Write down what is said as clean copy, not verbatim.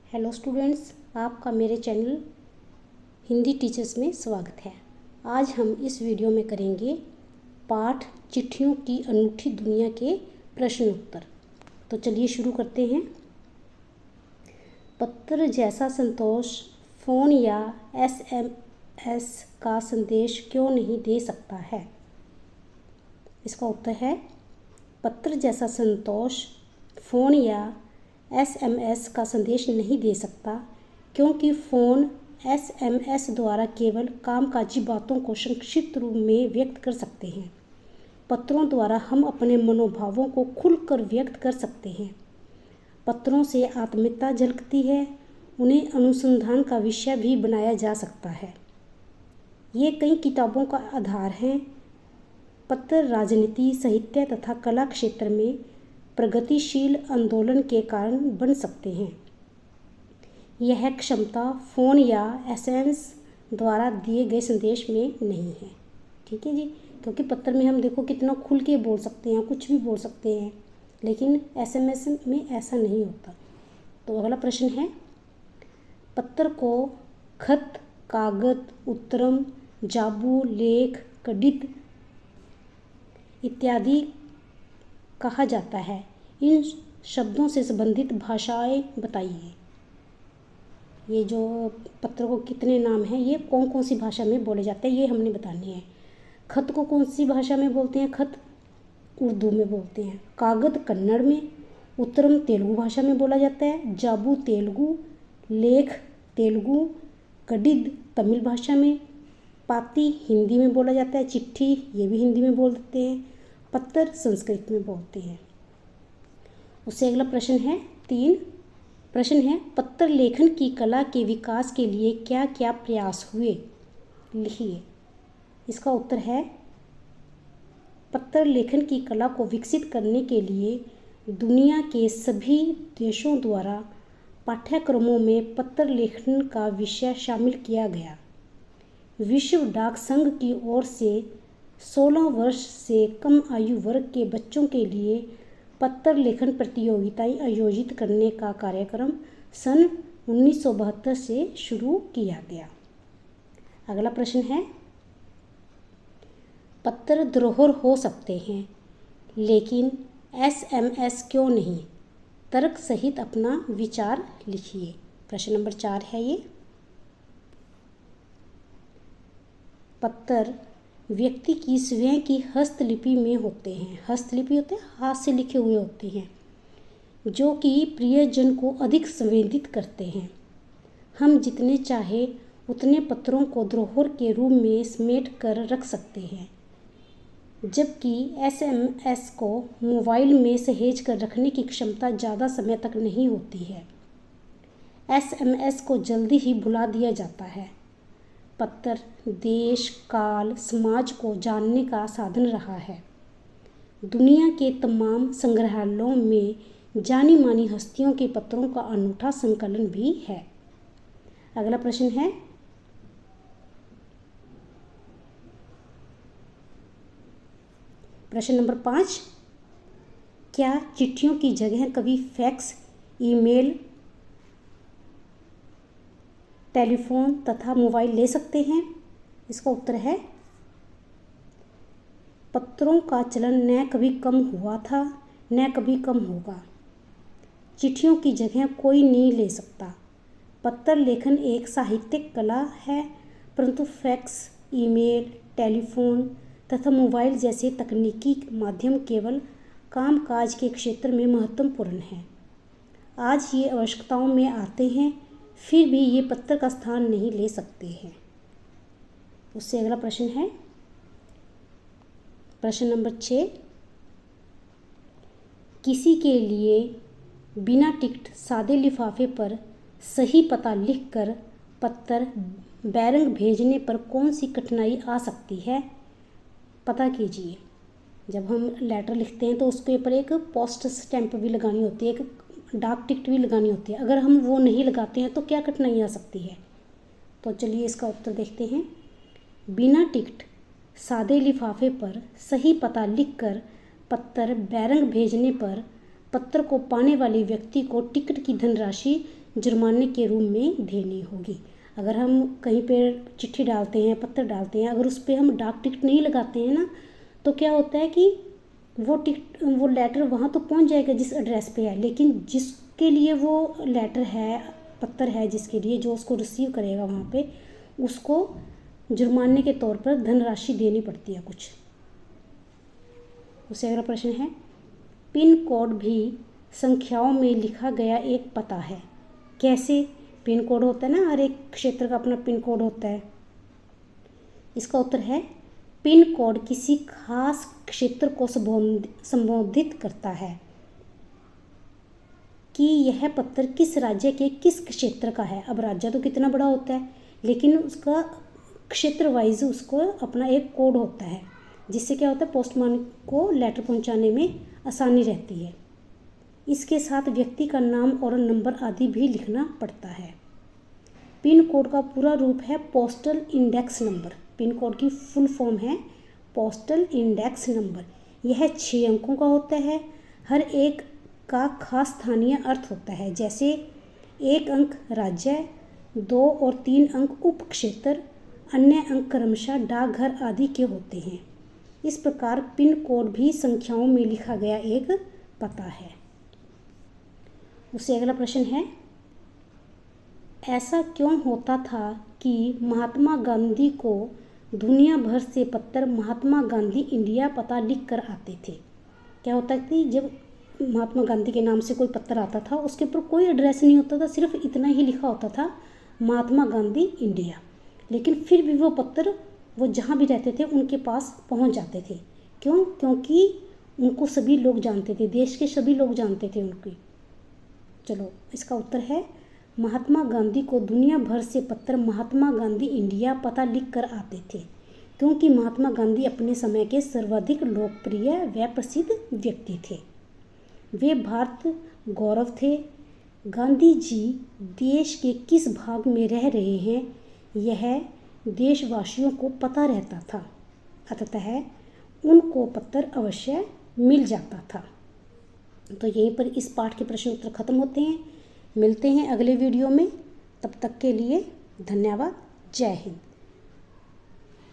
Hello students, आपका मेरे channel Hindi teachers में स्वागत है। आज हम इस वीडियो में करेंगे पाठ चिट्ठियों की अनूठी दुनिया के प्रश्न उत्तर। तो चलिए शुरू करते हैं। पत्र जैसा संतोष फ़ोन या SMS का संदेश क्यों नहीं दे सकता है? इसका उत्तर है पत्र जैसा संतोष फ़ोन या SMS का संदेश नहीं दे सकता, क्योंकि फ़ोन SMS द्वारा केवल कामकाजी बातों को संक्षिप्त रूप में व्यक्त कर सकते हैं। पत्रों द्वारा हम अपने मनोभावों को खुलकर व्यक्त कर सकते हैं। पत्रों से आत्मीयता झलकती है, उन्हें अनुसंधान का विषय भी बनाया जा सकता है। ये कई किताबों का आधार हैं। पत्र राजनीति, साहित्य तथा कला क्षेत्र में प्रगतिशील आंदोलन के कारण बन सकते हैं। यह क्षमता फ़ोन या SMS द्वारा दिए गए संदेश में नहीं है। ठीक है जी, क्योंकि पत्र में हम देखो कितना खुल के बोल सकते हैं, कुछ भी बोल सकते हैं, लेकिन SMS में ऐसा नहीं होता। तो अगला प्रश्न है, पत्र को खत, कागज, उत्तरम, जाबू, लेख, गद्य इत्यादि कहा जाता है। इन शब्दों से संबंधित भाषाएं बताइए। ये जो पत्र को कितने नाम हैं, ये कौन कौन सी भाषा में बोले जाते हैं, ये हमने बतानी है। खत को कौन सी भाषा में बोलते हैं? खत उर्दू में बोलते हैं। कागज कन्नड़ में, उत्तरम तेलुगु भाषा में बोला जाता है, जाबू तेलुगु, लेख तेलुगु, गद्य तमिल भाषा में, पाती हिंदी में बोला जाता है, चिट्ठी ये भी हिंदी में बोल देते हैं, पत्र संस्कृत में बोलते हैं। उससे अगला प्रश्न है 3 प्रश्न है, पत्र लेखन की कला के विकास के लिए क्या क्या प्रयास हुए? लिखिए। इसका उत्तर है, पत्र लेखन की कला को विकसित करने के लिए दुनिया के सभी देशों द्वारा पाठ्यक्रमों में पत्र लेखन का विषय शामिल किया गया। विश्व डाक संघ की ओर से 16 वर्ष से कम आयु वर्ग के बच्चों के लिए पत्र लेखन प्रतियोगिताएं आयोजित करने का कार्यक्रम सन 1972 से शुरू किया गया। अगला प्रश्न है, पत्र धरोहर हो सकते हैं लेकिन SMS क्यों नहीं? तर्क सहित अपना विचार लिखिए। प्रश्न नंबर 4 है ये। पत्र व्यक्ति की स्वयं की हस्तलिपि में होते हैं। हस्तलिपि होते हैं, हाथ से लिखे हुए होते हैं, जो कि प्रियजन को अधिक संवेदित करते हैं। हम जितने चाहे उतने पत्रों को धरोहर के रूप में समेट कर रख सकते हैं, जबकि SMS को मोबाइल में सहेज कर रखने की क्षमता ज़्यादा समय तक नहीं होती है। SMS को जल्दी ही भुला दिया जाता है। पत्र देश, काल, समाज को जानने का साधन रहा है। दुनिया के तमाम संग्रहालयों में जानी मानी हस्तियों के पत्रों का अनूठा संकलन भी है। अगला प्रश्न है, प्रश्न नंबर 5, क्या चिट्ठियों की जगह कभी फैक्स, ईमेल, टेलीफोन तथा मोबाइल ले सकते हैं? इसका उत्तर है, पत्रों का चलन न कभी कम हुआ था न कभी कम होगा। चिट्ठियों की जगह कोई नहीं ले सकता। पत्र लेखन एक साहित्यिक कला है, परंतु फैक्स, ईमेल, टेलीफोन तथा मोबाइल जैसे तकनीकी माध्यम केवल कामकाज के क्षेत्र में महत्वपूर्ण हैं। आज ये आवश्यकताओं में आते हैं, फिर भी ये पत्र का स्थान नहीं ले सकते हैं। उससे अगला प्रश्न है, प्रश्न नंबर 6, किसी के लिए बिना टिकट सादे लिफाफे पर सही पता लिखकर पत्र बैरंग भेजने पर कौन सी कठिनाई आ सकती है? पता कीजिए। जब हम लेटर लिखते हैं तो उसके ऊपर एक पोस्ट स्टैंप भी लगानी होती है, एक डाक टिकट भी लगानी होती है। अगर हम वो नहीं लगाते हैं तो क्या कठिनाई आ सकती है? तो चलिए इसका उत्तर देखते हैं। बिना टिकट सादे लिफाफे पर सही पता लिखकर पत्र बैरंग भेजने पर पत्र को पाने वाले व्यक्ति को टिकट की धनराशि जुर्माने के रूप में देनी होगी। अगर हम कहीं पर चिट्ठी डालते हैं, पत्र डालते हैं, अगर उस पर हम डाक टिकट नहीं लगाते हैं ना, तो क्या होता है कि वो लेटर वहाँ तो पहुँच जाएगा जिस एड्रेस पे है, लेकिन जिसके लिए वो लेटर है, पत्र है, जिसके लिए जो उसको रिसीव करेगा वहाँ पे, उसको जुर्माने के तौर पर धनराशि देनी पड़ती है कुछ। उससे अगला प्रश्न है, पिन कोड भी संख्याओं में लिखा गया एक पता है। कैसे? पिन कोड होता है ना, हर एक क्षेत्र का अपना पिन कोड होता है। इसका उत्तर है, पिन कोड किसी खास क्षेत्र को संबोधित करता है कि यह पत्र किस राज्य के किस क्षेत्र का है। अब राज्य तो कितना बड़ा होता है, लेकिन उसका क्षेत्र वाइज उसको अपना एक कोड होता है, जिससे क्या होता है, पोस्टमैन को लेटर पहुंचाने में आसानी रहती है। इसके साथ व्यक्ति का नाम और नंबर आदि भी लिखना पड़ता है। पिन कोड का पूरा रूप है postal index number. Pin code की फुल फॉर्म है पोस्टल इंडेक्स नंबर। यह 6 अंकों का होता है। हर एक का खास स्थानीय अर्थ होता है, जैसे 1 अंक राज्य, 2 और 3 अंक उप क्षेत्र, अन्य अंक क्रमशः डाकघर आदि के होते हैं। इस प्रकार पिन कोड भी संख्याओं में लिखा गया एक पता है। उससे अगला प्रश्न है, ऐसा क्यों होता था कि महात्मा गांधी को दुनिया भर से पत्र महात्मा गांधी इंडिया पता लिख कर आते थे? क्या होता है कि जब महात्मा गांधी के नाम से कोई पत्र आता था, उसके ऊपर कोई एड्रेस नहीं होता था, सिर्फ इतना ही लिखा होता था, महात्मा गांधी इंडिया। लेकिन फिर भी वो पत्र वो जहाँ भी रहते थे उनके पास पहुँच जाते थे। क्यों? क्योंकि उनको सभी लोग जानते थे, देश के सभी लोग जानते थे उनकी। चलो, इसका उत्तर है, महात्मा गांधी को दुनिया भर से पत्र महात्मा गांधी इंडिया पता लिख कर आते थे, क्योंकि महात्मा गांधी अपने समय के सर्वाधिक लोकप्रिय व प्रसिद्ध व्यक्ति थे। वे भारत गौरव थे। गांधी जी देश के किस भाग में रह रहे हैं, यह देशवासियों को पता रहता था, अतः उनको पत्र अवश्य मिल जाता था। तो यहीं पर इस पाठ के प्रश्न उत्तर खत्म होते हैं। मिलते हैं अगले वीडियो में, तब तक के लिए धन्यवाद। जय हिंद।